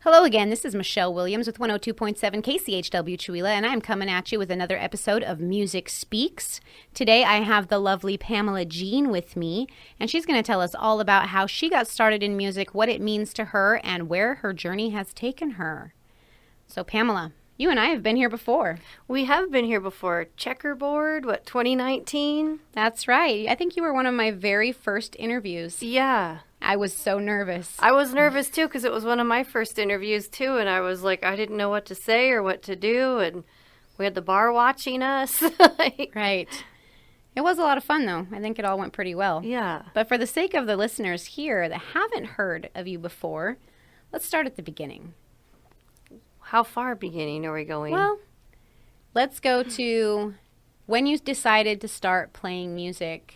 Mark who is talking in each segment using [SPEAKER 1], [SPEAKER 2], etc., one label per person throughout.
[SPEAKER 1] Hello again, this is Michelle Williams with 102.7 KCHW Chewelah, and I'm coming at you with another episode of Music Speaks. Today I have the lovely Pamela Jean with me, and she's going to tell us all about how she got started in music, what it means to her, and where her journey has taken her. So Pamela, you and I have been here before.
[SPEAKER 2] We have been here before. Checkerboard, 2019?
[SPEAKER 1] That's right. I think you were one of my very first interviews.
[SPEAKER 2] Yeah.
[SPEAKER 1] I was so nervous.
[SPEAKER 2] I was nervous too because it was one of my first interviews too, and I was like, I didn't know what to say or what to do, and we had the bar watching us.
[SPEAKER 1] Right. It was a lot of fun though. I think it all went pretty well.
[SPEAKER 2] Yeah.
[SPEAKER 1] But for the sake of the listeners here that haven't heard of you before, let's start at the beginning.
[SPEAKER 2] How far beginning are we going?
[SPEAKER 1] Well, let's go to when you decided to start playing music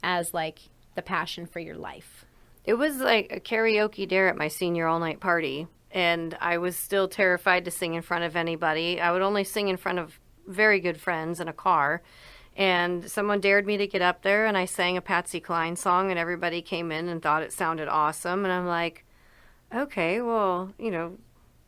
[SPEAKER 1] as like the passion for your life.
[SPEAKER 2] It was like a karaoke dare at my senior all-night party, and I was still terrified to sing in front of anybody. I would only sing in front of very good friends in a car, and someone dared me to get up there, and I sang a Patsy Cline song, and everybody came in and thought it sounded awesome, and I'm like, okay, well,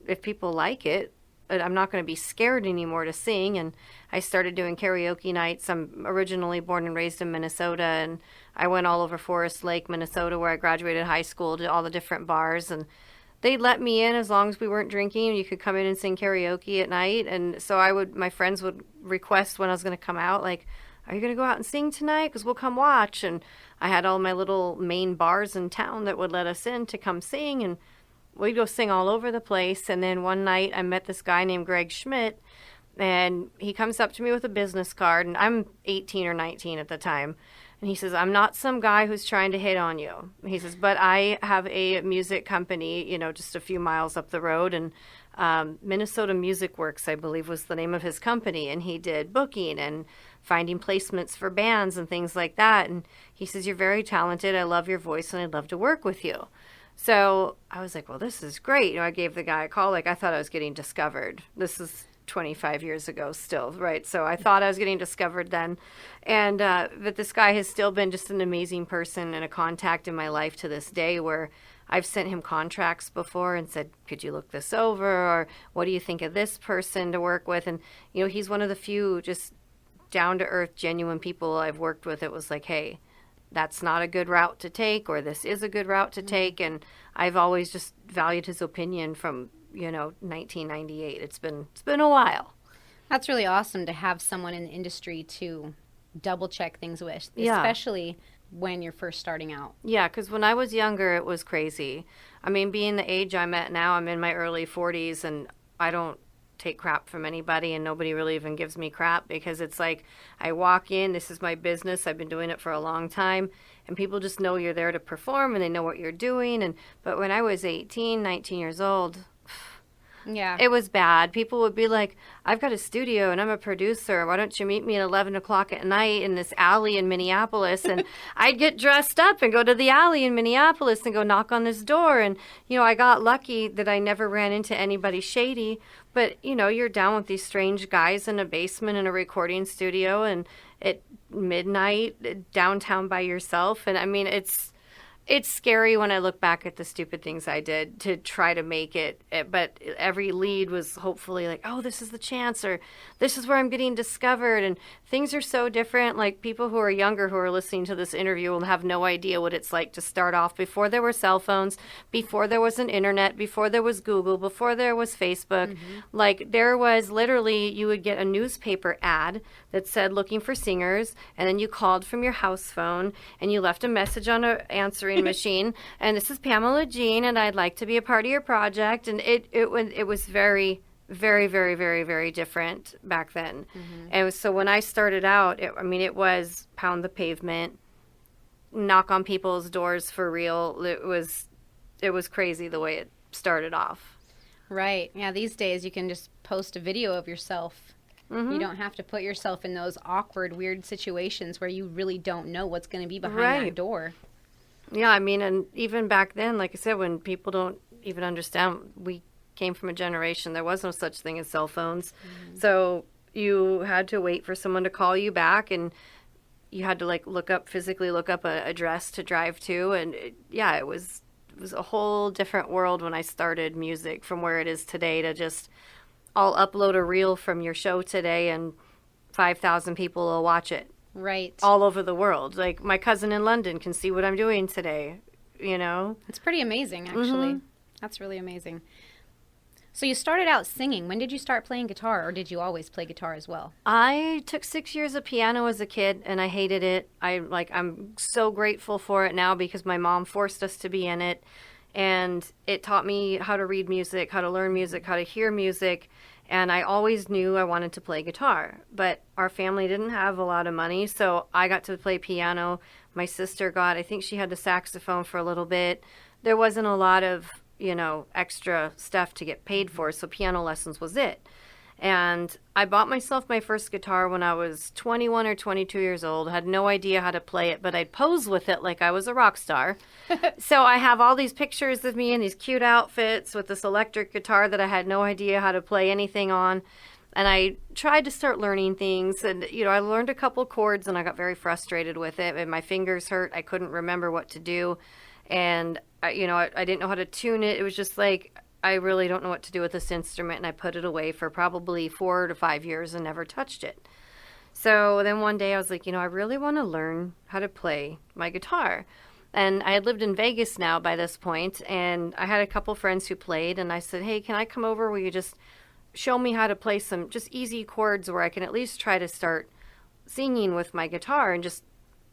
[SPEAKER 2] if people like it, I'm not going to be scared anymore to sing. And I started doing karaoke nights. I'm originally born and raised in Minnesota, and I went all over Forest Lake, Minnesota, where I graduated high school, to all the different bars, and they let me in as long as we weren't drinking. You could come in and sing karaoke at night. And so my friends would request when I was going to come out, like, are you going to go out and sing tonight? Because we'll come watch. And I had all my little main bars in town that would let us in to come sing, and we'd go sing all over the place. And then one night I met this guy named Greg Schmidt, and he comes up to me with a business card, and I'm 18 or 19 at the time. And he says, I'm not some guy who's trying to hit on you. He says, but I have a music company, just a few miles up the road. And Minnesota Music Works, I believe, was the name of his company. And he did booking and finding placements for bands and things like that. And he says, you're very talented. I love your voice, and I'd love to work with you. So I was like, well, this is great. I gave the guy a call. Like, I thought I was getting discovered. This is 25 years ago still, right? So I thought I was getting discovered then. And but this guy has still been just an amazing person and a contact in my life to this day, where I've sent him contracts before and said, could you look this over? Or what do you think of this person to work with? And, he's one of the few just down-to-earth, genuine people I've worked with. It was like, hey, that's not a good route to take, or this is a good route to take. And I've always just valued his opinion from, 1998. It's been a while.
[SPEAKER 1] That's really awesome to have someone in the industry to double check things with,
[SPEAKER 2] Yeah.
[SPEAKER 1] especially when you're first starting out.
[SPEAKER 2] Yeah, because when I was younger, it was crazy. I mean, being the age I'm at now, I'm in my early 40s, and I don't take crap from anybody, and nobody really even gives me crap, because it's like I walk in, this is my business, I've been doing it for a long time, and people just know you're there to perform, and they know what you're doing. But when I was 18, 19 years old,
[SPEAKER 1] Yeah.
[SPEAKER 2] it was bad. People would be like, I've got a studio and I'm a producer. Why don't you meet me at 11 o'clock at night in this alley in Minneapolis? And I'd get dressed up and go to the alley in Minneapolis and go knock on this door. And, I got lucky that I never ran into anybody shady. But, you're down with these strange guys in a basement in a recording studio and at midnight downtown by yourself. And I mean, it's scary when I look back at the stupid things I did to try to make it. But every lead was hopefully like, oh, this is the chance, or this is where I'm getting discovered. And things are so different. Like, people who are younger who are listening to this interview will have no idea what it's like to start off before there were cell phones, before there was an internet, before there was Google, before there was Facebook. Mm-hmm. Like, there was literally, you would get a newspaper ad that said looking for singers, and then you called from your house phone and you left a message on an answering machine, and this is Pamela Jean, and I'd like to be a part of your project. And it was very, very, very, very, very different back then. Mm-hmm. And so when I started out, it was pound the pavement, knock on people's doors for real. It was crazy the way it started off.
[SPEAKER 1] Right. Yeah, these days you can just post a video of yourself. Mm-hmm. You don't have to put yourself in those awkward, weird situations where you really don't know what's going to be behind that door.
[SPEAKER 2] Yeah, and even back then, like I said, when people don't even understand, we came from a generation, there was no such thing as cell phones. Mm-hmm. So you had to wait for someone to call you back, and you had to physically look up an address to drive to. And it was was a whole different world when I started music from where it is today to just, I'll upload a reel from your show today and 5,000 people will watch it.
[SPEAKER 1] Right.
[SPEAKER 2] All over the world. Like my cousin in London can see what I'm doing today, you know?
[SPEAKER 1] It's pretty amazing, actually.
[SPEAKER 2] Mm-hmm.
[SPEAKER 1] That's really amazing. So you started out singing. When did you start playing guitar, or did you always play guitar as well?
[SPEAKER 2] I took 6 years of piano as a kid, and I hated it. I'm so grateful for it now because my mom forced us to be in it, and it taught me how to read music, how to learn music, how to hear music, and I always knew I wanted to play guitar. But our family didn't have a lot of money, so I got to play piano. My sister I think she had the saxophone for a little bit. There wasn't a lot of extra stuff to get paid for, so piano lessons was it. And I bought myself my first guitar when I was 21 or 22 years old. Had no idea how to play it, but I'd pose with it like I was a rock star. So I have all these pictures of me in these cute outfits with this electric guitar that I had no idea how to play anything on. And I tried to start learning things, and I learned a couple chords, and I got very frustrated with it, and my fingers hurt. I couldn't remember what to do. And I didn't know how to tune it. It was just like, I really don't know what to do with this instrument. And I put it away for probably 4 to 5 years and never touched it. So then one day I was like, I really want to learn how to play my guitar. And I had lived in Vegas now by this point, and I had a couple friends who played, and I said, hey, can I come over? Will you just show me how to play some just easy chords where I can at least try to start singing with my guitar and just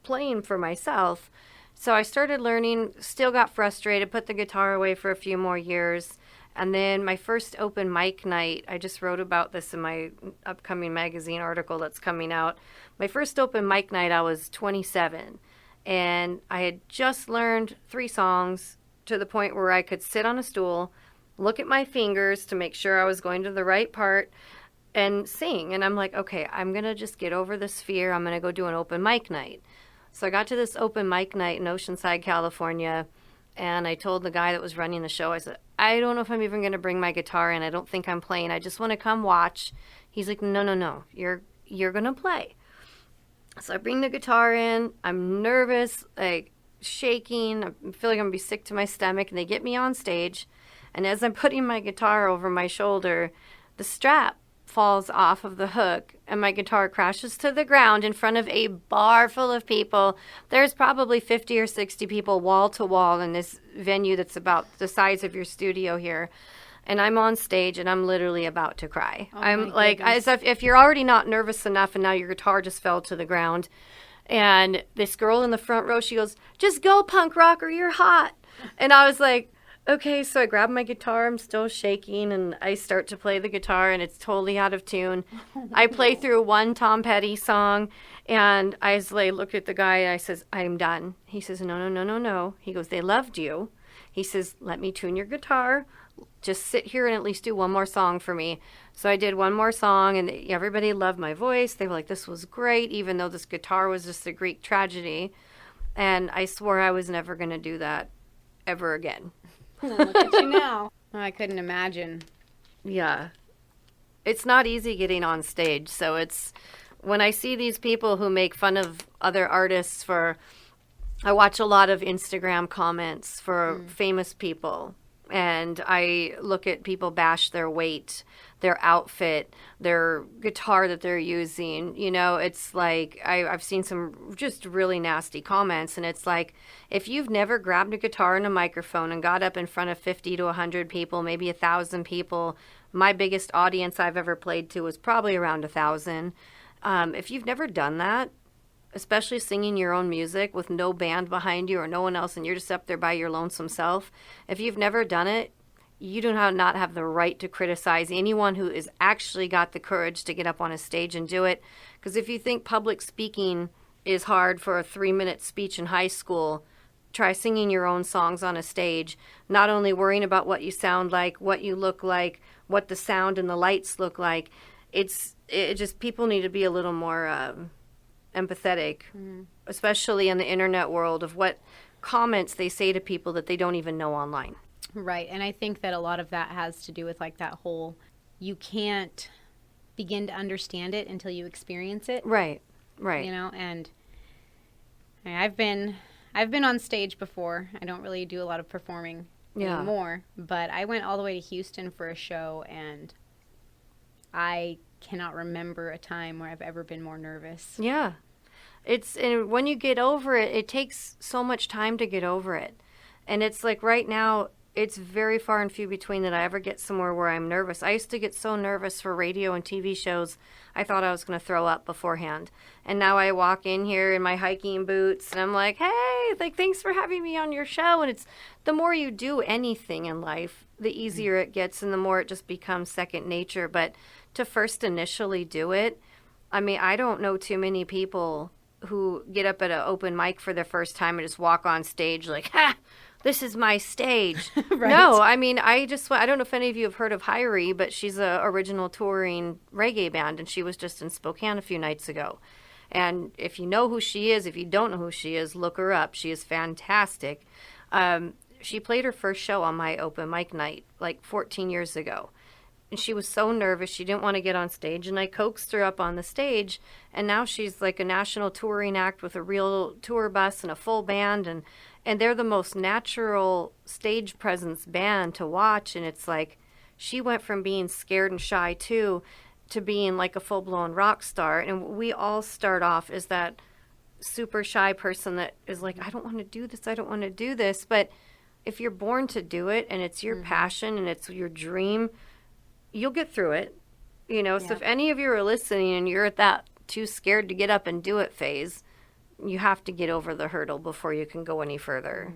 [SPEAKER 2] playing for myself? So I started learning, still got frustrated, put the guitar away for a few more years. And then my first open mic night, I just wrote about this in my upcoming magazine article that's coming out. My first open mic night, I was 27. And I had just learned 3 songs to the point where I could sit on a stool, look at my fingers to make sure I was going to the right part, and sing. And I'm like, okay, I'm going to just get over this fear. I'm going to go do an open mic night. So I got to this open mic night in Oceanside, California, and I told the guy that was running the show, I said, I don't know if I'm even going to bring my guitar in. I don't think I'm playing. I just want to come watch. He's like, no. You're going to play. So I bring the guitar in. I'm nervous, like shaking. I feel like I'm going to be sick to my stomach. And they get me on stage. And as I'm putting my guitar over my shoulder, the strap falls off of the hook and my guitar crashes to the ground in front of a bar full of people. There's probably 50 or 60 people wall to wall in this venue that's about the size of your studio here. And I'm on stage and I'm literally about to cry.
[SPEAKER 1] Oh,
[SPEAKER 2] I'm like, as if you're already not nervous enough and now your guitar just fell to the ground. And this girl in the front row, she goes, just go, punk rocker, you're hot. And I was like, okay, so I grab my guitar, I'm still shaking, and I start to play the guitar, and it's totally out of tune. I play through one Tom Petty song, and I look at the guy, and I says, I'm done. He says, no. He goes, they loved you. He says, let me tune your guitar. Just sit here and at least do one more song for me. So I did one more song, and everybody loved my voice. They were like, this was great, even though this guitar was just a Greek tragedy. And I swore I was never going to do that ever again.
[SPEAKER 1] Look at you now. I couldn't imagine.
[SPEAKER 2] Yeah. It's not easy getting on stage. So it's when I see these people who make fun of other artists I watch a lot of Instagram comments for famous people. And I look at people bash their weight, their outfit, their guitar that they're using. It's like I've seen some just really nasty comments. And it's like, if you've never grabbed a guitar and a microphone and got up in front of 50 to 100 people, maybe 1,000 people, my biggest audience I've ever played to was probably around 1,000. If you've never done that, especially singing your own music with no band behind you or no one else and you're just up there by your lonesome self, if you've never done it, you do not have the right to criticize anyone who has actually got the courage to get up on a stage and do it. Because if you think public speaking is hard for a 3-minute speech in high school, try singing your own songs on a stage, not only worrying about what you sound like, what you look like, what the sound and the lights look like. It just, people need to be a little more empathetic, especially in the internet world, of what comments they say to people that they don't even know online.
[SPEAKER 1] Right. And I think that a lot of that has to do with like that whole, you can't begin to understand it until you experience it.
[SPEAKER 2] Right.
[SPEAKER 1] And I've been I've been on stage before. I don't really do a lot of performing anymore, but I went all the way to Houston for a show, and I cannot remember a time where I've ever been more nervous.
[SPEAKER 2] Yeah. And when you get over it, it takes so much time to get over it. And it's like right now, it's very far and few between that I ever get somewhere where I'm nervous. I used to get so nervous for radio and TV shows, I thought I was going to throw up beforehand. And now I walk in here in my hiking boots and I'm like, hey, like, thanks for having me on your show. And it's the more you do anything in life, the easier it gets and the more it just becomes second nature. But to first initially do it, I mean, I don't know too many people who get up at an open mic for the first time and just walk on stage like, ha, this is my stage.
[SPEAKER 1] Right.
[SPEAKER 2] No, I mean, I don't know if any of you have heard of Hyrie, but she's a original touring reggae band, and she was just in Spokane a few nights ago. And if you know who she is, if you don't know who she is, look her up. She is fantastic. She played her first show on my open mic night like 14 years ago. And she was so nervous. She didn't want to get on stage. And I coaxed her up on the stage. And now she's like a national touring act with a real tour bus and a full band. And they're the most natural stage presence band to watch. And it's like she went from being scared and shy to being like a full-blown rock star. And we all start off as that super shy person that is like, I don't want to do this. I don't want to do this. But if you're born to do it and it's your passion and it's your dream, you'll get through it, you know. Yeah. So if any of you are listening and you're at that too scared to get up and do it phase, you have to get over the hurdle before you can go any further.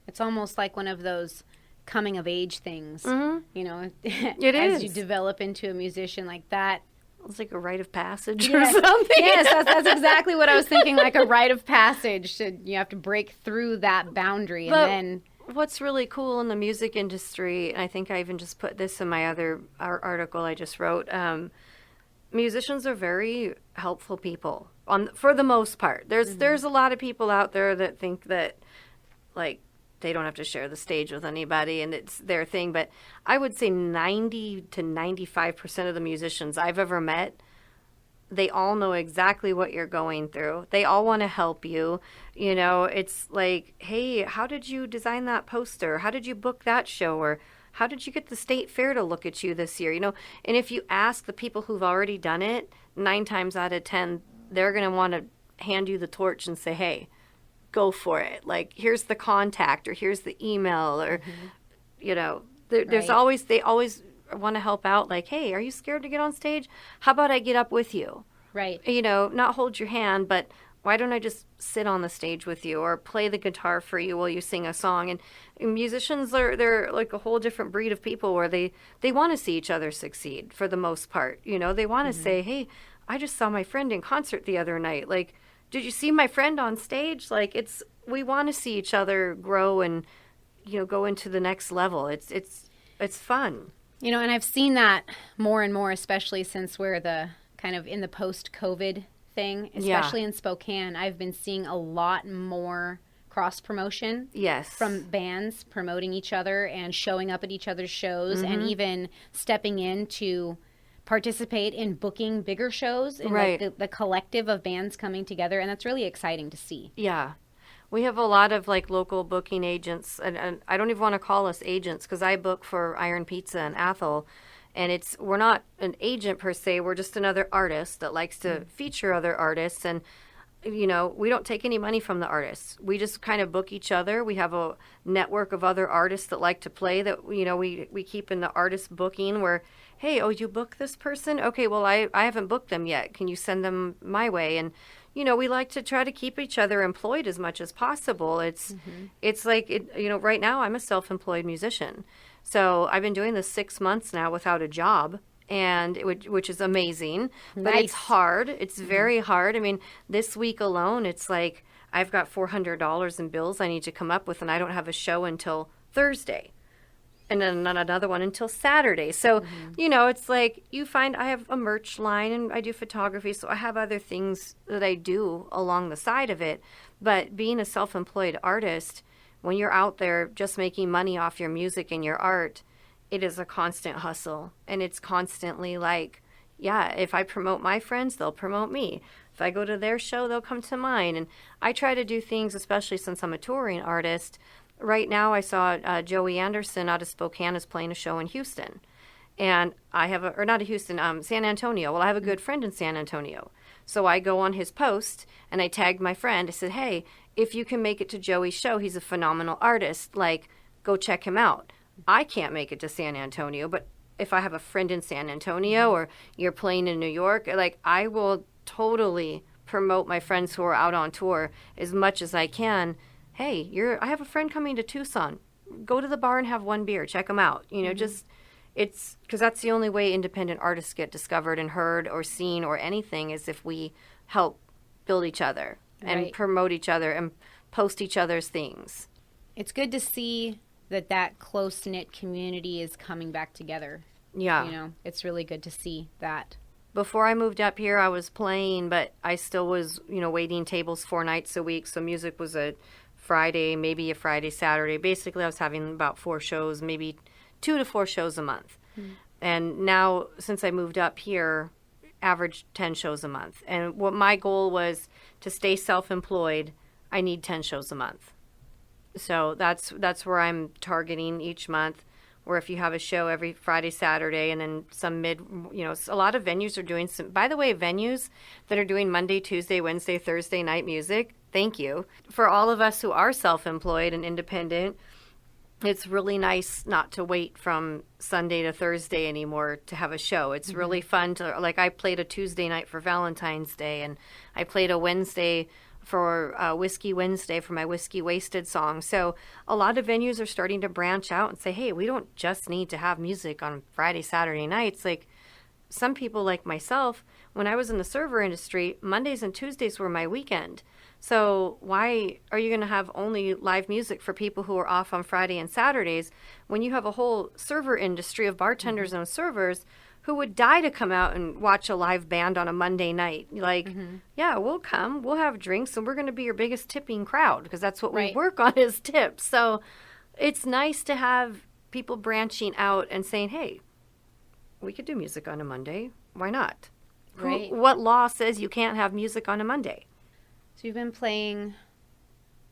[SPEAKER 1] It's almost like one of those coming of age things, you know,
[SPEAKER 2] it
[SPEAKER 1] as
[SPEAKER 2] is.
[SPEAKER 1] you develop into a musician like that.
[SPEAKER 2] It's like a rite of passage or something.
[SPEAKER 1] Yes, that's exactly what I was thinking, like a rite of passage. You have to break through that boundary and then...
[SPEAKER 2] What's really cool in the music industry, and I think I even just put this in my other article I just wrote, musicians are very helpful people for the most part. There's a lot of people out there that think that like they don't have to share the stage with anybody and it's their thing, but I would say 90 to 95% of the musicians I've ever met, they all know exactly what you're going through. They all want to help you. You know, it's like, hey, how did you design that poster? How did you book that show? Or how did you get the state fair to look at you this year? You know, and if you ask the people who've already done it, 9 times out of 10, they're going to want to hand you the torch and say, hey, go for it. Like, here's the contact or here's the email or, you know, there's always, they always want to help out. Like, hey, are you scared to get on stage? How about I get up with you?
[SPEAKER 1] Right.
[SPEAKER 2] You know, not hold your hand, but why don't I just sit on the stage with you or play the guitar for you while you sing a song? And musicians they're like a whole different breed of people where they want to see each other succeed for the most part. You know, they want to say, hey, I just saw my friend in concert the other night. Like, did you see my friend on stage? Like, we want to see each other grow and, you know, go into the next level. It's fun.
[SPEAKER 1] You know, and I've seen that more and more, especially since we're the kind of in the post-COVID thing, especially in Spokane. I've been seeing a lot more cross-promotion from bands promoting each other and showing up at each other's shows and even stepping in to participate in booking bigger shows and like the collective of bands coming together. And that's really exciting to see. Yeah.
[SPEAKER 2] We have a lot of like local booking agents, and I don't even want to call us agents because I book for Iron Pizza in Athol, and we're not an agent per se. We're just another artist that likes to feature other artists, and you know, we don't take any money from the artists. We just kind of book each other. We have a network of other artists that like to play that, you know, we keep in the artist booking where, hey, oh, you book this person? Okay, well, I haven't booked them yet. Can you send them my way? And you know, we like to try to keep each other employed as much as possible. It's like, you know, right now I'm a self-employed musician. So I've been doing this 6 months now without a job, and which is amazing. But it's hard. It's very hard. I mean, this week alone, it's like I've got $400 in bills I need to come up with, and I don't have a show until Thursday. And then another one until Saturday. So, you know, it's like you find I have a merch line and I do photography. So I have other things that I do along the side of it. But being a self-employed artist, when you're out there just making money off your music and your art, it is a constant hustle. And it's constantly like, yeah, if I promote my friends, they'll promote me. If I go to their show, they'll come to mine. And I try to do things, especially since I'm a touring artist. Right now, I saw Joey Anderson out of Spokane is playing a show in Houston. And I have or not a Houston, San Antonio. Well, I have a good friend in San Antonio. So I go on his post and I tagged my friend. I said, hey, if you can make it to Joey's show, he's a phenomenal artist. Like, go check him out. I can't make it to San Antonio, but if I have a friend in San Antonio or you're playing in New York, like, I will totally promote my friends who are out on tour as much as I can. Hey, I have a friend coming to Tucson. Go to the bar and have one beer. Check them out. Just it's because that's the only way independent artists get discovered and heard or seen or anything is if we help build each other and promote each other and post each other's things.
[SPEAKER 1] It's good to see that close-knit community is coming back together.
[SPEAKER 2] Yeah.
[SPEAKER 1] It's really good to see that.
[SPEAKER 2] Before I moved up here, I was playing, but I still was, waiting tables 4 nights a week. So music was a Friday, maybe a Friday, Saturday. Basically, I was having about 4 shows, maybe 2 to 4 shows a month. And now, since I moved up here, average 10 shows a month. And what my goal was to stay self-employed, I need 10 shows a month. So that's where I'm targeting each month. Where if you have a show every Friday, Saturday, and then some a lot of venues are doing some, by the way, venues that are doing Monday, Tuesday, Wednesday, Thursday night music, thank you. For all of us who are self-employed and independent, it's really nice not to wait from Sunday to Thursday anymore to have a show. It's really fun to, like, I played a Tuesday night for Valentine's Day, and I played a Wednesday for Whiskey Wednesday for my Whiskey Wasted song. So a lot of venues are starting to branch out and say, hey, we don't just need to have music on Friday, Saturday nights. Like, some people like myself, when I was in the server industry, Mondays and Tuesdays were my weekend. So why are you going to have only live music for people who are off on Friday and Saturdays when you have a whole server industry of bartenders and servers who would die to come out and watch a live band on a Monday night? Like, yeah, we'll come, we'll have drinks, and we're going to be your biggest tipping crowd because that's what we work on is tips. So it's nice to have people branching out and saying, hey, we could do music on a Monday. Why not?
[SPEAKER 1] Right.
[SPEAKER 2] What law says you can't have music on a Monday?
[SPEAKER 1] So you've been playing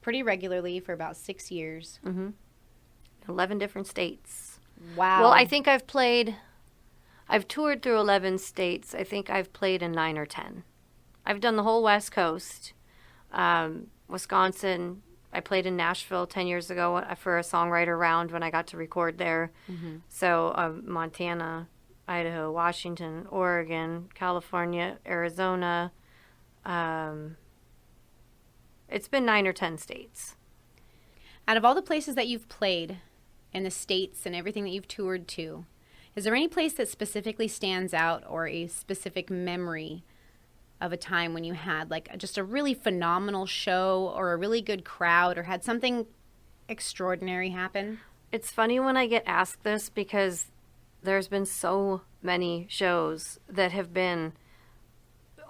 [SPEAKER 1] pretty regularly for about 6 years.
[SPEAKER 2] 11 different states.
[SPEAKER 1] Wow.
[SPEAKER 2] Well, I think I've toured through 11 states. I think I've played in 9 or 10. I've done the whole West Coast. Wisconsin. I played in Nashville 10 years ago for a songwriter round when I got to record there. So Montana, Idaho, Washington, Oregon, California, Arizona. It's been 9 or 10 states.
[SPEAKER 1] Out of all the places that you've played and the states and everything that you've toured to, is there any place that specifically stands out or a specific memory of a time when you had like just a really phenomenal show or a really good crowd or had something extraordinary happen?
[SPEAKER 2] It's funny when I get asked this because there's been so many shows that have been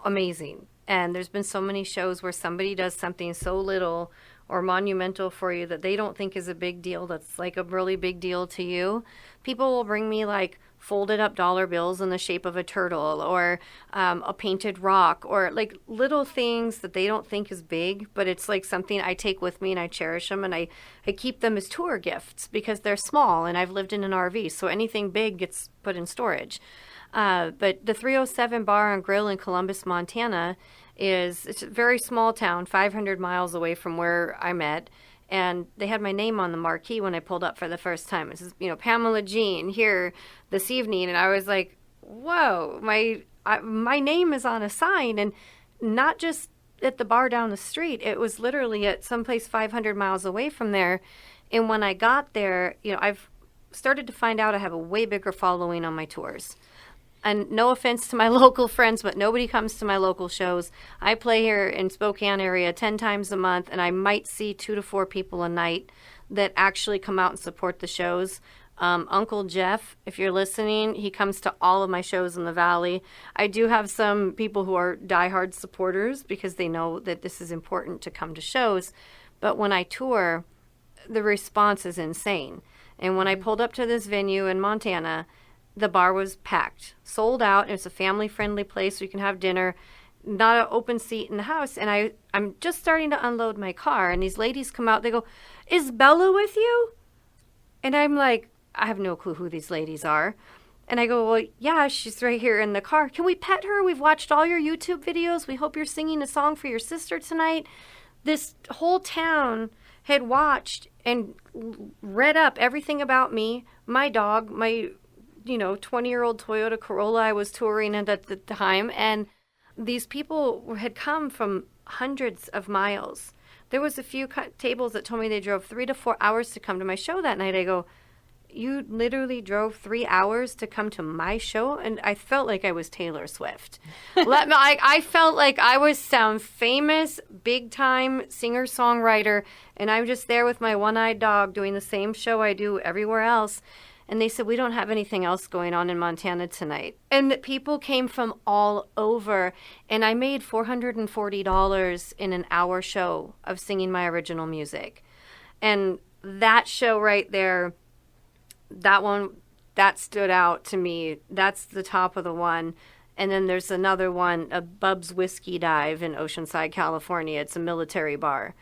[SPEAKER 2] amazing. And there's been so many shows where somebody does something so little or monumental for you that they don't think is a big deal that's like a really big deal to you. People will bring me like folded up dollar bills in the shape of a turtle or a painted rock or like little things that they don't think is big, but it's like something I take with me and I cherish them and I keep them as tour gifts because they're small and I've lived in an RV, so anything big gets put in storage. But the 307 Bar and Grill in Columbus, Montana it's a very small town, 500 miles away from where I'm at. And they had my name on the marquee when I pulled up for the first time. It says, Pamela Jean here this evening. And I was like, whoa, my name is on a sign. And not just at the bar down the street. It was literally at someplace 500 miles away from there. And when I got there, I've started to find out I have a way bigger following on my tours. And no offense to my local friends, but nobody comes to my local shows. I play here in Spokane area 10 times a month, and I might see 2 to 4 people a night that actually come out and support the shows. Uncle Jeff, if you're listening, he comes to all of my shows in the Valley. I do have some people who are diehard supporters because they know that this is important to come to shows. But when I tour, the response is insane. And when I pulled up to this venue in Montana, the bar was packed, sold out. And it's a family-friendly place. So you can have dinner, not an open seat in the house. And I'm just starting to unload my car. And these ladies come out. They go, "Is Bella with you?" And I'm like, I have no clue who these ladies are. And I go, "Well, yeah, she's right here in the car. Can we pet her? We've watched all your YouTube videos. We hope you're singing a song for your sister tonight." This whole town had watched and read up everything about me, my dog, my 20-year-old Toyota Corolla I was touring in at the time. And these people had come from hundreds of miles. There was a few tables that told me they drove 3 to 4 hours to come to my show that night. I go, "You literally drove 3 hours to come to my show?" And I felt like I was Taylor Swift. I felt like I was some famous, big-time singer-songwriter, and I'm just there with my one-eyed dog doing the same show I do everywhere else. And they said, "We don't have anything else going on in Montana tonight." And people came from all over. And I made $440 in an hour show of singing my original music. And that show right there, that stood out to me. That's the top of the one. And then there's another one, a Bub's Whiskey Dive in Oceanside, California. It's a military bar.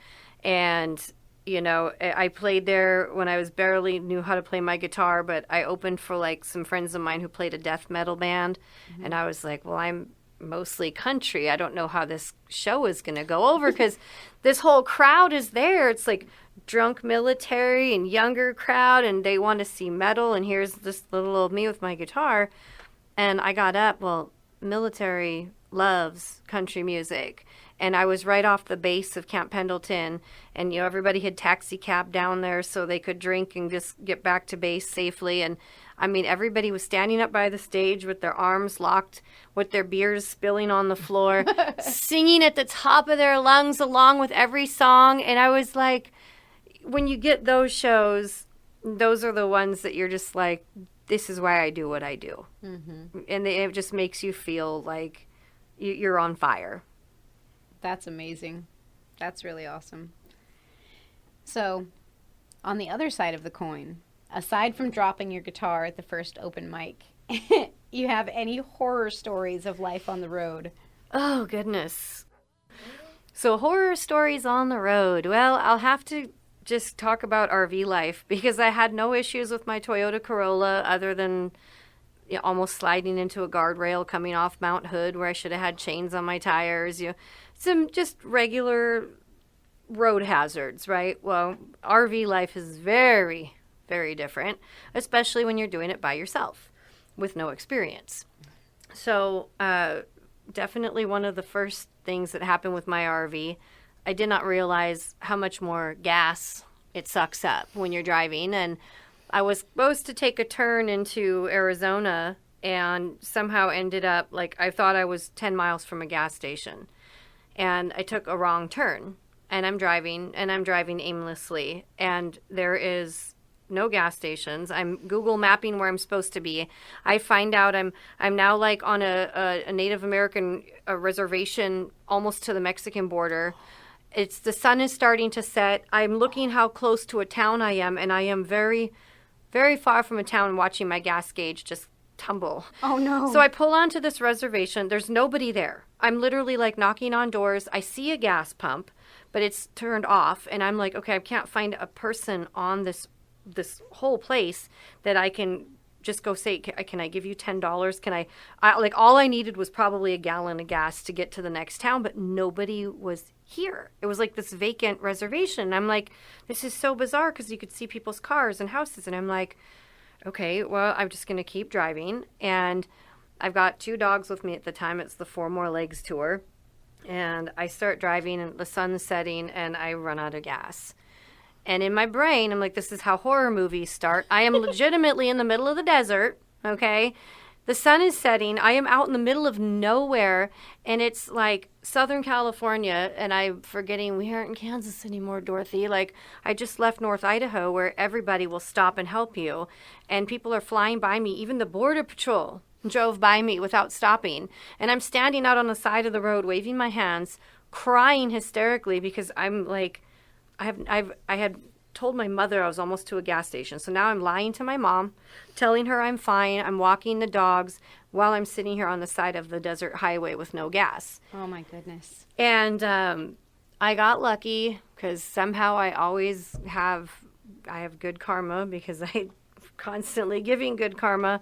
[SPEAKER 2] And I played there when I was barely knew how to play my guitar, but I opened for like some friends of mine who played a death metal band. Mm-hmm. And I was like, well, I'm mostly country. I don't know how this show is going to go over because this whole crowd is there. It's like drunk military and younger crowd, and they want to see metal. And here's this little old me with my guitar. And I got up. Well, military loves country music. And I was right off the base of Camp Pendleton, and everybody had taxi cab down there so they could drink and just get back to base safely. And I mean, everybody was standing up by the stage with their arms locked, with their beers spilling on the floor, singing at the top of their lungs along with every song. And I was like, when you get those shows, those are the ones that you're just like, this is why I do what I do. Mm-hmm. And it just makes you feel like you're on fire.
[SPEAKER 1] That's amazing. That's really awesome. So, on the other side of the coin, aside from dropping your guitar at the first open mic, you have any horror stories of life on the road?
[SPEAKER 2] Oh, goodness. So, horror stories on the road. Well, I'll have to just talk about RV life because I had no issues with my Toyota Corolla other than almost sliding into a guardrail coming off Mount Hood where I should have had chains on my tires. Some just regular road hazards, right? Well, RV life is very, very different, especially when you're doing it by yourself with no experience. So definitely one of the first things that happened with my RV, I did not realize how much more gas it sucks up when you're driving. And I was supposed to take a turn into Arizona and somehow ended up, I thought I was 10 miles from a gas station. And I took a wrong turn. And I'm driving aimlessly. And there is no gas stations. I'm Google mapping where I'm supposed to be. I find out I'm now on a Native American reservation almost to the Mexican border. The sun is starting to set. I'm looking how close to a town I am, and I am very, very far from a town watching my gas gauge just tumble.
[SPEAKER 1] Oh, no.
[SPEAKER 2] So I pull onto this reservation. There's nobody there. I'm literally knocking on doors. I see a gas pump, but it's turned off. And I'm like, okay, I can't find a person on this whole place that I can just go say, can I give you $10? Can I all I needed was probably a gallon of gas to get to the next town, but nobody was here. It was this vacant reservation. I'm like, this is so bizarre because you could see people's cars and houses. And I'm like, okay, well, I'm just going to keep driving. And I've got 2 dogs with me at the time. It's the 4 More Legs tour. And I start driving and the sun's setting and I run out of gas. And in my brain, I'm like, this is how horror movies start. I am legitimately in the middle of the desert, okay? The sun is setting. I am out in the middle of nowhere, and it's Southern California, and I'm forgetting we aren't in Kansas anymore, Dorothy. I just left North Idaho where everybody will stop and help you, and people are flying by me. Even the Border Patrol drove by me without stopping, and I'm standing out on the side of the road waving my hands, crying hysterically because I'm I had told my mother I was almost to a gas station. So now I'm lying to my mom, telling her I'm fine. I'm walking the dogs while I'm sitting here on the side of the desert highway with no gas.
[SPEAKER 1] Oh, my goodness.
[SPEAKER 2] And I got lucky because somehow I have good karma because I'm constantly giving good karma.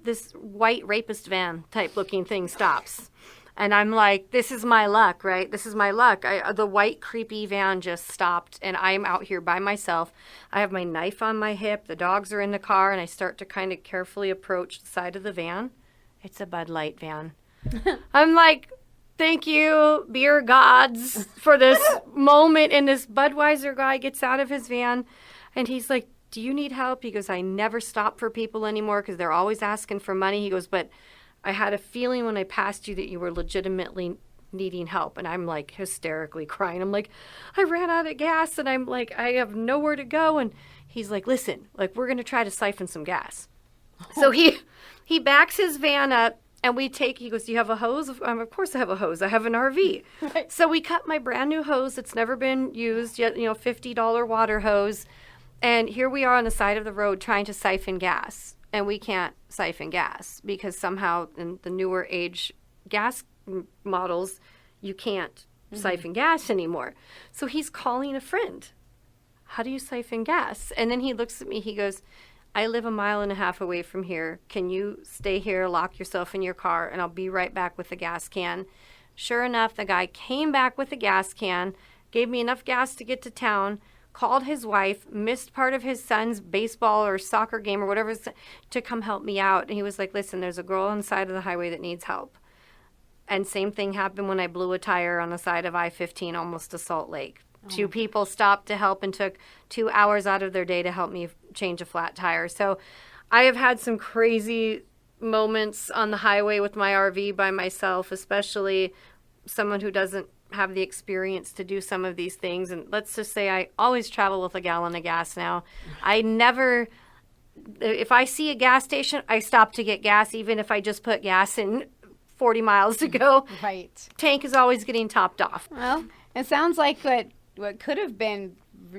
[SPEAKER 2] This white rapist van type looking thing stops. And I'm like, this is my luck, right? This is my luck. The white creepy van just stopped, and I'm out here by myself. I have my knife on my hip. The dogs are in the car, and I start to kind of carefully approach the side of the van. It's a Bud Light van. I'm like, thank you, beer gods, for this moment. And this Budweiser guy gets out of his van, and he's like, do you need help? He goes, I never stop for people anymore because they're always asking for money. He goes, but I had a feeling when I passed you that you were legitimately needing help. And I'm like hysterically crying. I'm like, I ran out of gas and I'm like, I have nowhere to go. And he's like, listen, like we're going to try to siphon some gas. So he backs his van up and he goes, do you have a hose? Of course I have a hose. I have an RV. Right. So we cut my brand new hose that's never been used yet, $50 water hose. And here we are on the side of the road trying to siphon gas. And we can't siphon gas because somehow in the newer age gas models, you can't siphon gas anymore. So he's calling a friend. How do you siphon gas? And then he looks at me. He goes, I live 1.5 miles away from here. Can you stay here, lock yourself in your car, and I'll be right back with the gas can. Sure enough, the guy came back with the gas can, gave me enough gas to get to town, called his wife, missed part of his son's baseball or soccer game or whatever to come help me out. And he was like, listen, there's a girl on the side of the highway that needs help. And same thing happened when I blew a tire on the side of I-15 almost to Salt Lake. Oh. 2 people stopped to help and took 2 hours out of their day to help me change a flat tire. So I have had some crazy moments on the highway with my RV by myself, especially someone who doesn't have the experience to do some of these things. And let's just say I always travel with a gallon of gas now. If I see a gas station, I stop to get gas, even if I just put gas in 40 miles to go.
[SPEAKER 1] Right.
[SPEAKER 2] Tank is always getting topped off.
[SPEAKER 1] Well, it sounds like what could have been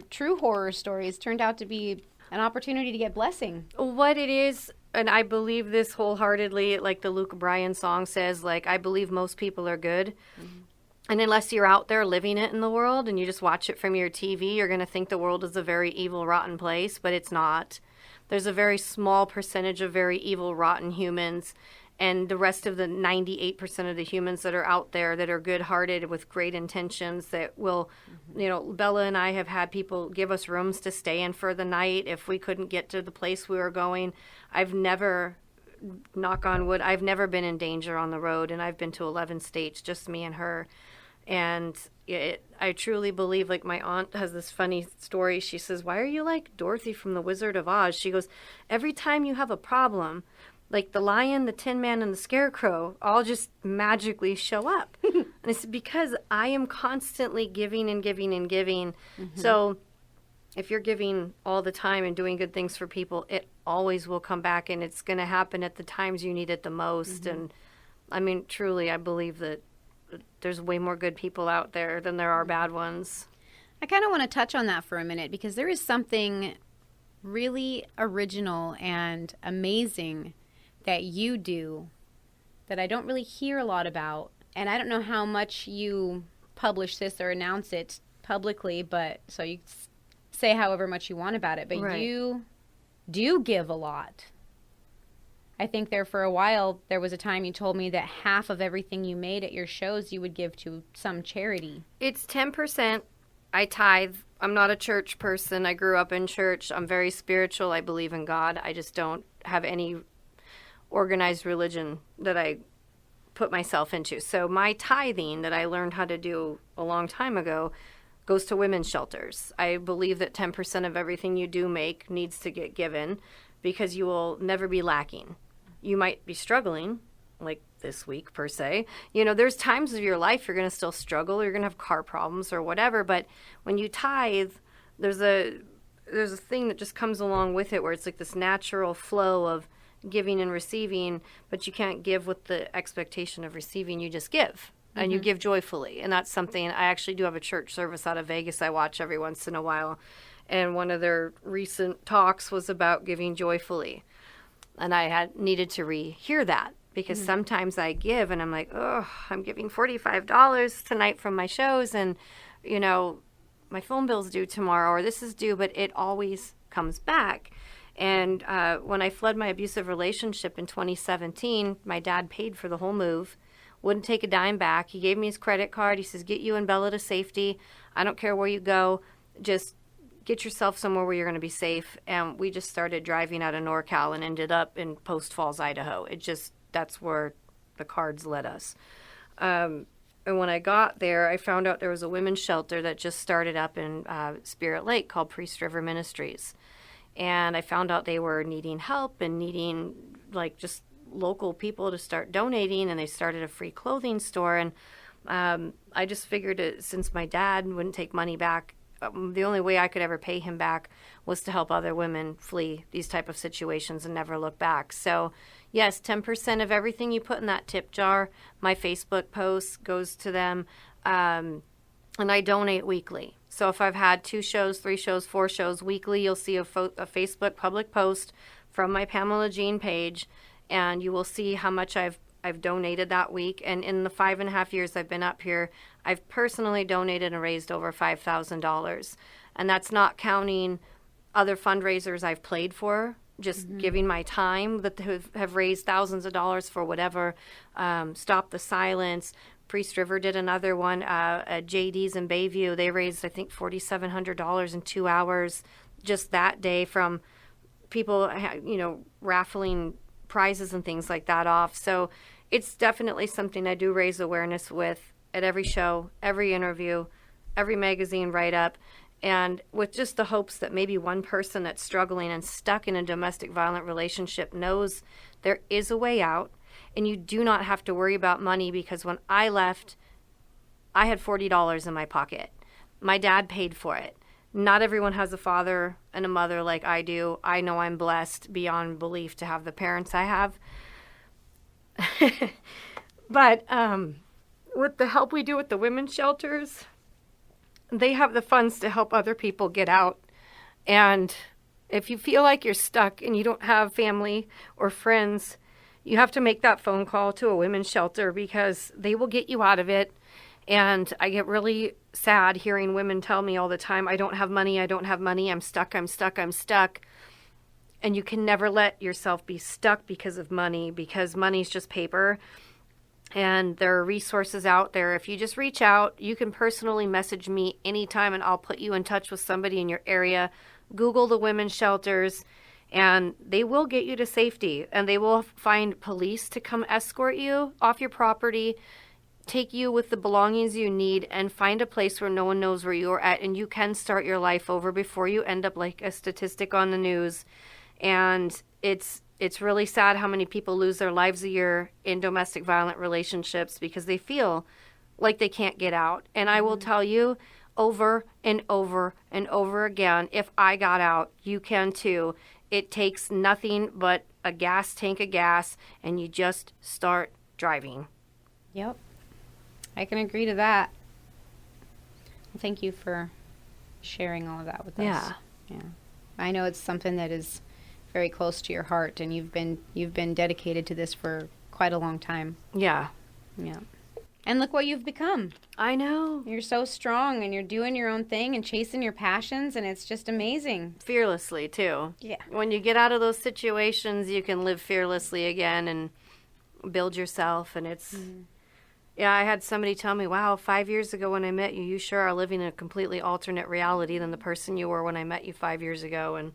[SPEAKER 1] true horror stories turned out to be an opportunity to get blessing.
[SPEAKER 2] What it is, and I believe this wholeheartedly, like the Luke Bryan song says, like, I believe most people are good. Mm-hmm. And unless you're out there living it in the world and you just watch it from your TV, you're going to think the world is a very evil, rotten place, but it's not. There's a very small percentage of very evil, rotten humans, and the rest of the 98% of the humans that are out there that are good-hearted with great intentions that will, Bella and I have had people give us rooms to stay in for the night if we couldn't get to the place we were going. I've never, knock on wood, I've never been in danger on the road, and I've been to 11 states, just me and her. And I truly believe, like my aunt has this funny story. She says, why are you like Dorothy from The Wizard of Oz? She goes, every time you have a problem, like the lion, the Tin Man, and the Scarecrow all just magically show up. And it's because I am constantly giving and giving and giving. Mm-hmm. So if you're giving all the time and doing good things for people, it always will come back, and it's going to happen at the times you need it the most. Mm-hmm. And I mean, truly, I believe that there's way more good people out there than there are bad ones.
[SPEAKER 1] I kind of want to touch on that for a minute because there is something really original and amazing that you do that I don't really hear a lot about. And I don't know how much you publish this or announce it publicly, but so you say however much you want about it, but right. You do give a lot. I think there for a while, there was a time you told me that half of everything you made at your shows you would give to some charity.
[SPEAKER 2] It's 10%. I tithe. I'm not a church person. I grew up in church. I'm very spiritual. I believe in God. I just don't have any organized religion that I put myself into. So my tithing that I learned how to do a long time ago goes to women's shelters. I believe that 10% of everything you do make needs to get given because you will never be lacking. You might be struggling, like this week per se. There's times of your life you're going to still struggle. You're going to have car problems or whatever. But when you tithe, there's a thing that just comes along with it where it's like this natural flow of giving and receiving, but you can't give with the expectation of receiving. You just give. And you give joyfully. And that's something, I actually do have a church service out of Vegas I watch every once in a while. and one of their recent talks was about giving joyfully. And I had needed to rehear that because sometimes I give and I'm like, oh, I'm giving $45 tonight from my shows, and, you know, my phone bill's due tomorrow, or this is due, but it always comes back. And when I fled my abusive relationship in 2017, my dad paid for the whole move, wouldn't take a dime back. He gave me his credit card. He says, get you and Bella to safety. I don't care where you go. Just get yourself somewhere where you're going to be safe. And we just started driving out of NorCal and ended up in Post Falls, Idaho. That's where the cards led us. And when I got there, I found out there was a women's shelter that just started up in Spirit Lake called Priest River Ministries. And I found out they were needing help and needing like just local people to start donating, and they started a free clothing store. And I just figured since my dad wouldn't take money back, the only way I could ever pay him back was to help other women flee these type of situations and never look back. So yes, 10% of everything you put in that tip jar, my Facebook post goes to them, and I donate weekly. So if I've had 2 shows, 3 shows, 4 shows weekly, you'll see a Facebook public post from my Pamela Jean page, and you will see how much I've donated that week. And in the 5.5 years I've been up here, I've personally donated and raised over $5,000. And that's not counting other fundraisers I've played for, just giving my time, that have raised thousands of dollars for whatever. Stop the Silence. Priest River did another one at JD's in Bayview. They raised, I think, $4,700 in 2 hours just that day from people, you know, raffling prizes and things like that off. So it's definitely something I do raise awareness with at every show, every interview, every magazine write-up, and with just the hopes that maybe one person that's struggling and stuck in a domestic violent relationship knows there is a way out, and you do not have to worry about money, because when I left, I had $40 in my pocket. My dad paid for it. Not everyone has a father and a mother like I do. I know I'm blessed beyond belief to have the parents I have. But with the help we do with the women's shelters, they have the funds to help other people get out. And if you feel like you're stuck and you don't have family or friends, you have to make that phone call to a women's shelter, because they will get you out of it. And I get really sad hearing women tell me all the time, I don't have money, I'm stuck. And you can never let yourself be stuck because of money, because money's just paper. And there are resources out there. If you just reach out, you can personally message me anytime, and I'll put you in touch with somebody in your area. Google the women's shelters, and they will get you to safety. And they will find police to come escort you off your property, take you with the belongings you need, and find a place where no one knows where you're at, and you can start your life over before you end up like a statistic on the news. And it's really sad how many people lose their lives a year in domestic violent relationships because they feel like they can't get out. And I will tell you over and over and over again, if I got out, you can too. It takes nothing but a gas tank of gas, and you just start driving.
[SPEAKER 1] Yep. I can agree to that. Thank you for sharing all of that with us. Yeah. I know it's something that is very close to your heart, and you've been dedicated to this for quite a long time.
[SPEAKER 2] Yeah.
[SPEAKER 1] Yeah. And look what you've become.
[SPEAKER 2] I know.
[SPEAKER 1] You're so strong, and you're doing your own thing and chasing your passions, and it's just amazing.
[SPEAKER 2] Fearlessly, too.
[SPEAKER 1] Yeah.
[SPEAKER 2] When you get out of those situations, you can live fearlessly again and build yourself, and it's... Yeah, I had somebody tell me, wow, 5 years ago when I met you, you sure are living in a completely alternate reality than the person you were when I met you 5 years ago. And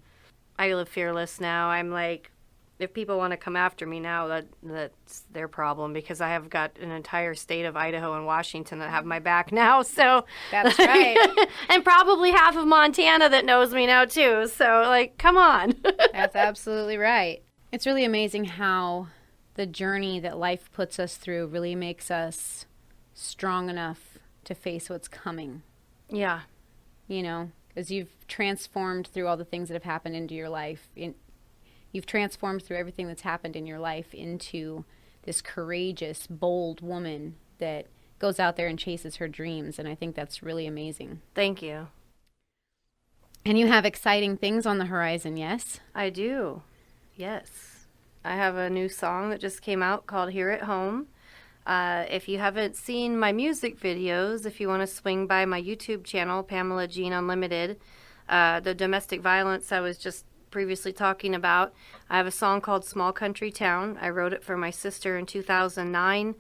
[SPEAKER 2] I live fearless now. I'm like, if people want to come after me now, that's their problem, because I have got an entire state of Idaho and Washington that have my back now. So
[SPEAKER 1] that's right.
[SPEAKER 2] And probably half of Montana that knows me now too. So like, come on.
[SPEAKER 1] That's absolutely right. It's really amazing how the journey that life puts us through really makes us strong enough to face what's coming.
[SPEAKER 2] Yeah.
[SPEAKER 1] You know, because you've transformed through all the things that have happened into your life. You've transformed through everything that's happened in your life into this courageous, bold woman that goes out there and chases her dreams. And I think that's really amazing.
[SPEAKER 2] Thank you.
[SPEAKER 1] And you have exciting things on the horizon, yes?
[SPEAKER 2] I do. Yes. I have a new song that just came out called Here at Home. If you haven't seen my music videos, if you want to swing by my YouTube channel, Pamela Jean Unlimited, the domestic violence I was just previously talking about, I have a song called Small Country Town. I wrote it for my sister in 2009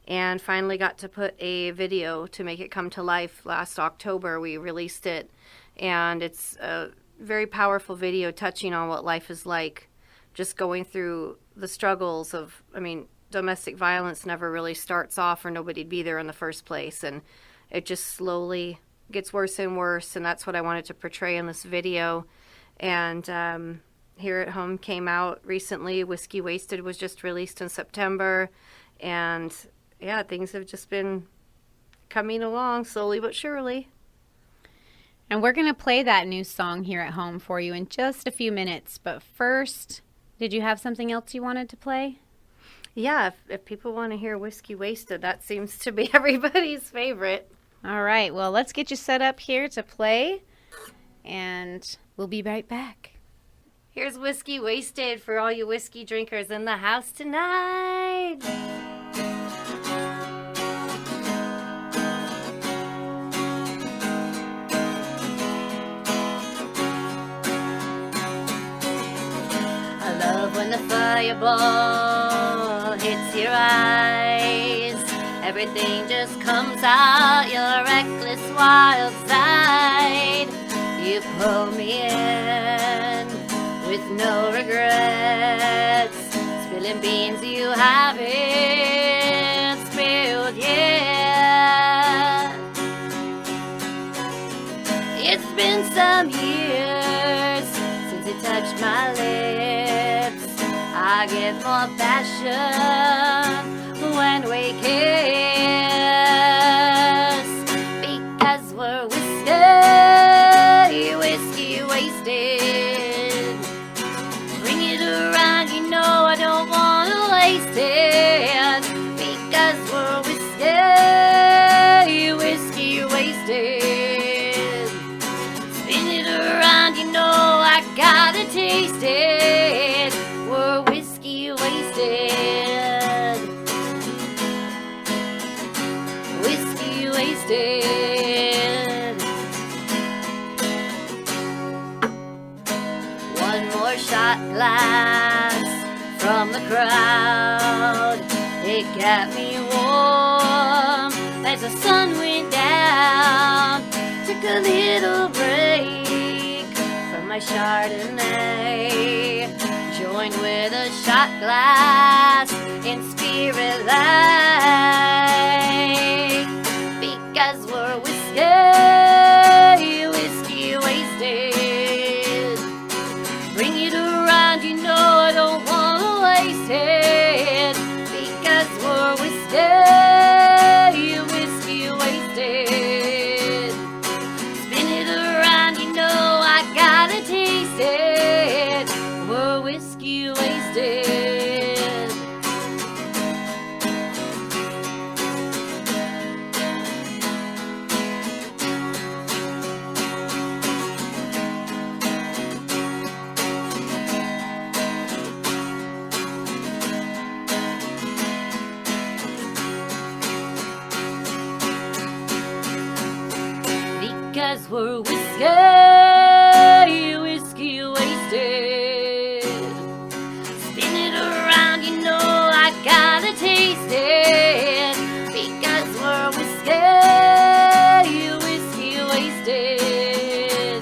[SPEAKER 2] and finally got to put a video to make it come to life. Last October, we released it, and it's a very powerful video touching on what life is like, just going through the struggles of, domestic violence never really starts off or nobody'd be there in the first place, and it just slowly gets worse and worse, and that's what I wanted to portray in this video. And Here at Home came out recently. Whiskey Wasted was just released in September, and yeah, things have just been coming along slowly but surely.
[SPEAKER 1] And we're going to play that new song Here at Home for you in just a few minutes. But first, did you have something else you wanted to play?
[SPEAKER 2] Yeah, if people want to hear Whiskey Wasted, that seems to be everybody's favorite.
[SPEAKER 1] All right, well, let's get you set up here to play, and we'll be right back.
[SPEAKER 2] Here's Whiskey Wasted for all you whiskey drinkers in the house tonight. I love when the fireball hits your eyes. Everything just comes out, your reckless wild side. You pull me in with no regrets, spilling beans you haven't spilled yet. It's been some years since you touched my lips. I get more passion when we kiss, because we're whiskey wasted. Bring it around, you know I don't wanna waste it, because we're whiskey wasted. Spin it around, you know I gotta taste it. We're whiskey wasted. Whiskey wasted. One more shot glass from the crowd. It got me warm as the sun went down. Took a little break from my Chardonnay, joined with a shot glass in spirit light, because we're whiskey wasted. Bring it around, you know I don't wanna waste it, because we're whiskey wasted. Spin it around, you know I gotta taste it. We're whiskey wasted. Because we're whiskey wasted. Spin it around, you know I gotta taste it, because we're whiskey wasted.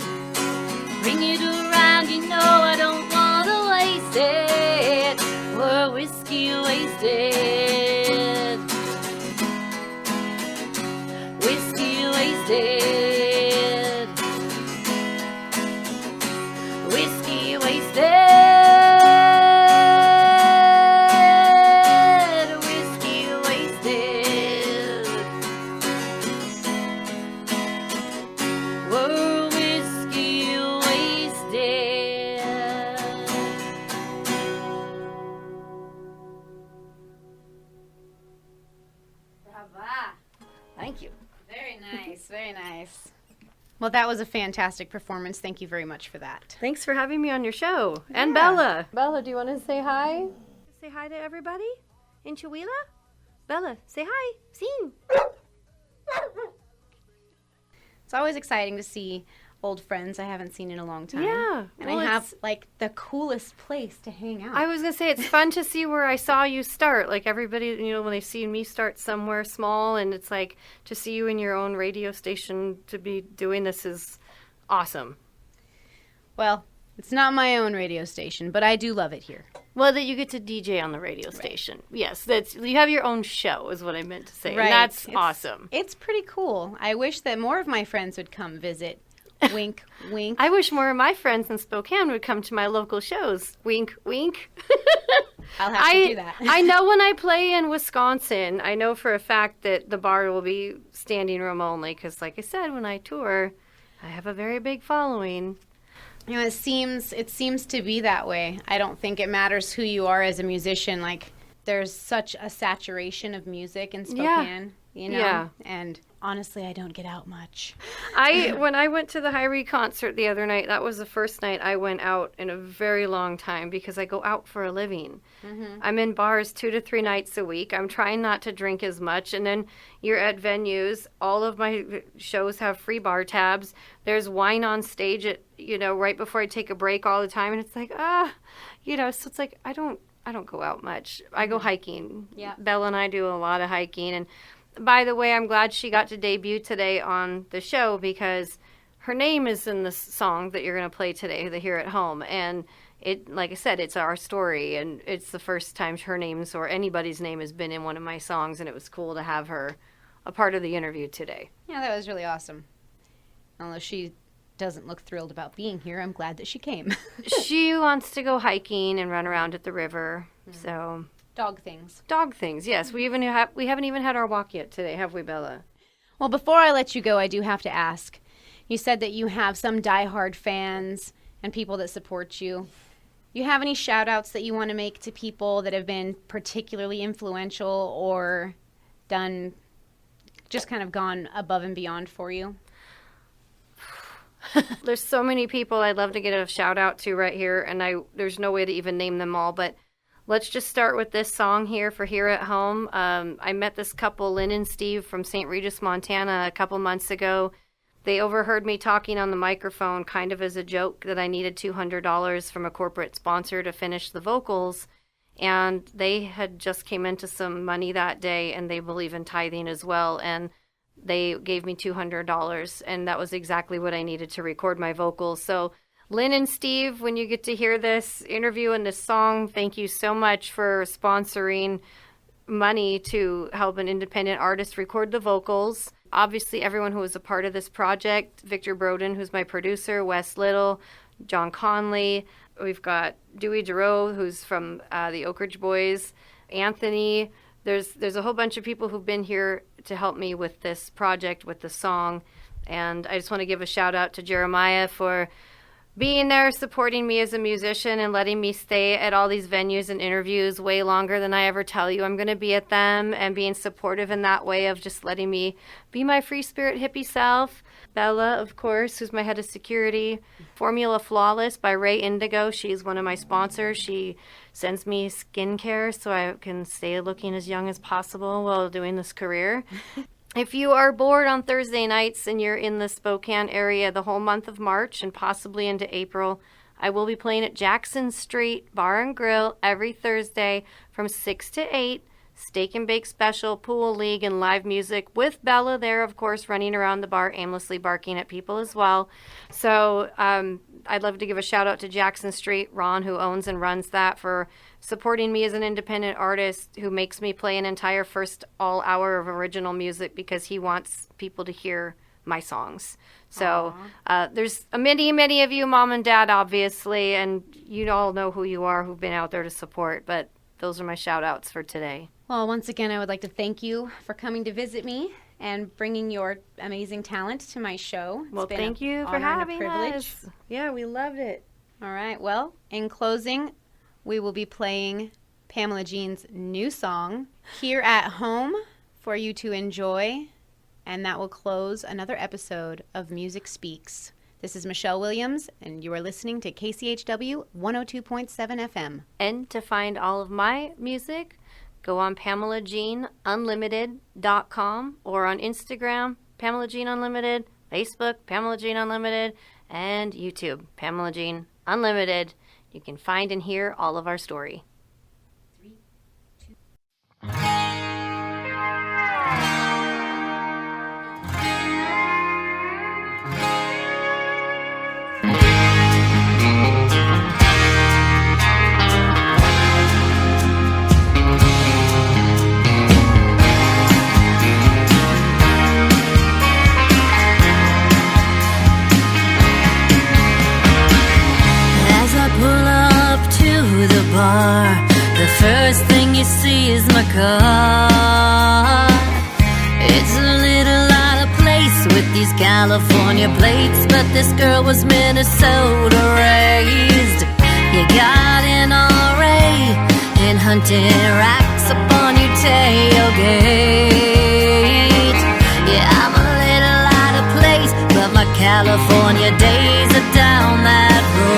[SPEAKER 2] Bring it around, you know I don't wanna waste it. We're whiskey wasted. Whiskey wasted. Whiskey wasted. Whiskey wasted. We're whiskey wasted.
[SPEAKER 1] Brava.
[SPEAKER 2] Thank you.
[SPEAKER 1] Very nice, very nice. Well, that was a fantastic performance. Thank you very much for that.
[SPEAKER 2] Thanks for having me on your show.
[SPEAKER 1] Yeah.
[SPEAKER 2] And Bella. Bella, do you want to say hi? Say hi to everybody in Chewelah? Bella, say hi. Sing.
[SPEAKER 1] It's always exciting to see old friends I haven't seen in a long time.
[SPEAKER 2] Yeah.
[SPEAKER 1] And I have, like, the coolest place to hang out.
[SPEAKER 2] I was going to say, it's fun to see where I saw you start. Like, everybody, when they see me start somewhere small, and it's like, to see you in your own radio station to be doing this is awesome.
[SPEAKER 1] Well, it's not my own radio station, but I do love it here.
[SPEAKER 2] Well, that you get to DJ on the radio station. Yes, you have your own show is what I meant to say.
[SPEAKER 1] Right.
[SPEAKER 2] And that's awesome.
[SPEAKER 1] It's pretty cool. I wish that more of my friends would come visit. Wink, wink.
[SPEAKER 2] I wish more of my friends in Spokane would come to my local shows. Wink, wink.
[SPEAKER 1] I'll have to do that.
[SPEAKER 2] I know when I play in Wisconsin, I know for a fact that the bar will be standing room only because, like I said, when I tour, I have a very big following.
[SPEAKER 1] It seems to be that way. I don't think it matters who you are as a musician. Like, there's such a saturation of music in Spokane,
[SPEAKER 2] Yeah.
[SPEAKER 1] And honestly, I don't get out much.
[SPEAKER 2] When I went to the Hyrie concert the other night, that was the first night I went out in a very long time because I go out for a living. Mm-hmm. I'm in bars 2 to 3 nights a week. I'm trying not to drink as much. And then you're at venues. All of my shows have free bar tabs. There's wine on stage at, right before I take a break all the time. And it's like, so it's like, I don't go out much. I go hiking.
[SPEAKER 1] Yeah.
[SPEAKER 2] Bella and I do a lot of hiking. And by the way, I'm glad she got to debut today on the show because her name is in the song that you're going to play today, the Here at Home. And it, like I said, it's our story. And it's the first time her name's or anybody's name has been in one of my songs. And it was cool to have her a part of the interview today.
[SPEAKER 1] Yeah, that was really awesome. Although she doesn't look thrilled about being here, I'm glad that she came.
[SPEAKER 2] She wants to go hiking and run around at the river. Mm-hmm. So...
[SPEAKER 1] Dog things.
[SPEAKER 2] Dog things, yes. We haven't even had our walk yet today, have we, Bella?
[SPEAKER 1] Well, before I let you go, I do have to ask. You said that you have some diehard fans and people that support you. You have any shout-outs that you want to make to people that have been particularly influential or just kind of gone above and beyond for you?
[SPEAKER 2] There's so many people I'd love to get a shout-out to right here, and there's no way to even name them all, but let's just start with this song here for Here at Home. I met this couple, Lynn and Steve, from St. Regis, Montana, a couple months ago. They overheard me talking on the microphone kind of as a joke that I needed $200 from a corporate sponsor to finish the vocals. And they had just came into some money that day, and they believe in tithing as well. And they gave me $200, and that was exactly what I needed to record my vocals. So Lynn and Steve, when you get to hear this interview and this song, thank you so much for sponsoring money to help an independent artist record the vocals. Obviously, everyone who was a part of this project, Victor Broden, who's my producer, Wes Little, John Conley. We've got Dewey Giroux, who's from the Oak Ridge Boys, Anthony. There's a whole bunch of people who've been here to help me with this project, with the song. And I just want to give a shout out to Jeremiah for being there, supporting me as a musician and letting me stay at all these venues and interviews way longer than I ever tell you I'm going to be at them, and being supportive in that way of just letting me be my free spirit hippie self. Bella, of course, who's my head of security. Formula Flawless by Ray Indigo. She's one of my sponsors. She sends me skincare so I can stay looking as young as possible while doing this career. If you are bored on Thursday nights and you're in the Spokane area the whole month of March and possibly into April, I will be playing at Jackson Street Bar and Grill every Thursday from 6 to 8. Steak and Bake Special, Pool League, and live music with Bella there, of course, running around the bar aimlessly barking at people as well. So I'd love to give a shout out to Jackson Street, Ron, who owns and runs that, for supporting me as an independent artist who makes me play an entire first all hour of original music because he wants people to hear my songs. So there's many of you, Mom and Dad, obviously, and you all know who you are who've been out there to support, but those are my shout outs for today.
[SPEAKER 1] Well, once again, I would like to thank you for coming to visit me and bringing your amazing talent to my show.
[SPEAKER 2] Well, thank you for having us. Yeah, we loved it.
[SPEAKER 1] All right. Well, in closing, we will be playing Pamela Jean's new song, Here at Home, for you to enjoy And that will close another episode of Music Speaks. This is Michelle Williams, and you are listening to KCHW 102.7 FM.
[SPEAKER 2] And to find all of my music, go on PamelaJeanUnlimited.com or on Instagram, Pamela Jean Unlimited, Facebook, Pamela Jean Unlimited, and YouTube, Pamela Jean Unlimited. You can find and hear all of our story.
[SPEAKER 1] 3, 2.
[SPEAKER 3] The first thing you see is my car. It's a little out of place with these California plates, but this girl was Minnesota raised. You got an RA and hunting racks up on your tailgate. Yeah, I'm a little out of place, but my California days are down that road.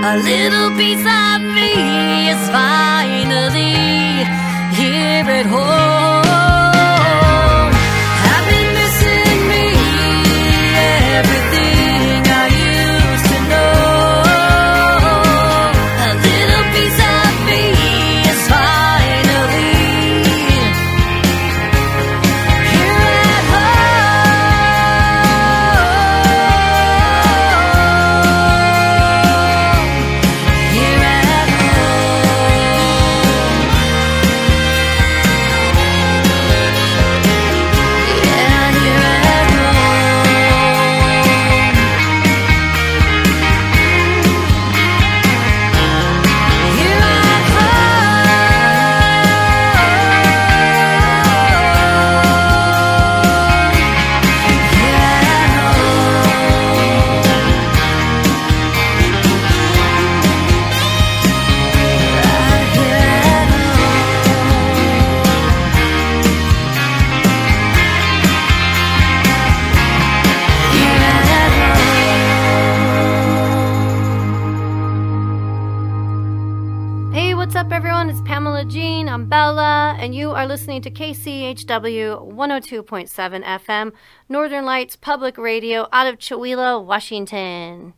[SPEAKER 3] A little piece of me is finally here at home. I've been missing me, everything I used to know. A little piece of me is finally here at home.
[SPEAKER 2] what's up, everyone? It's Pamela Jean. I'm Bella, and you are listening to KCHW 102.7 FM, Northern Lights Public Radio out of Chewelah, Washington.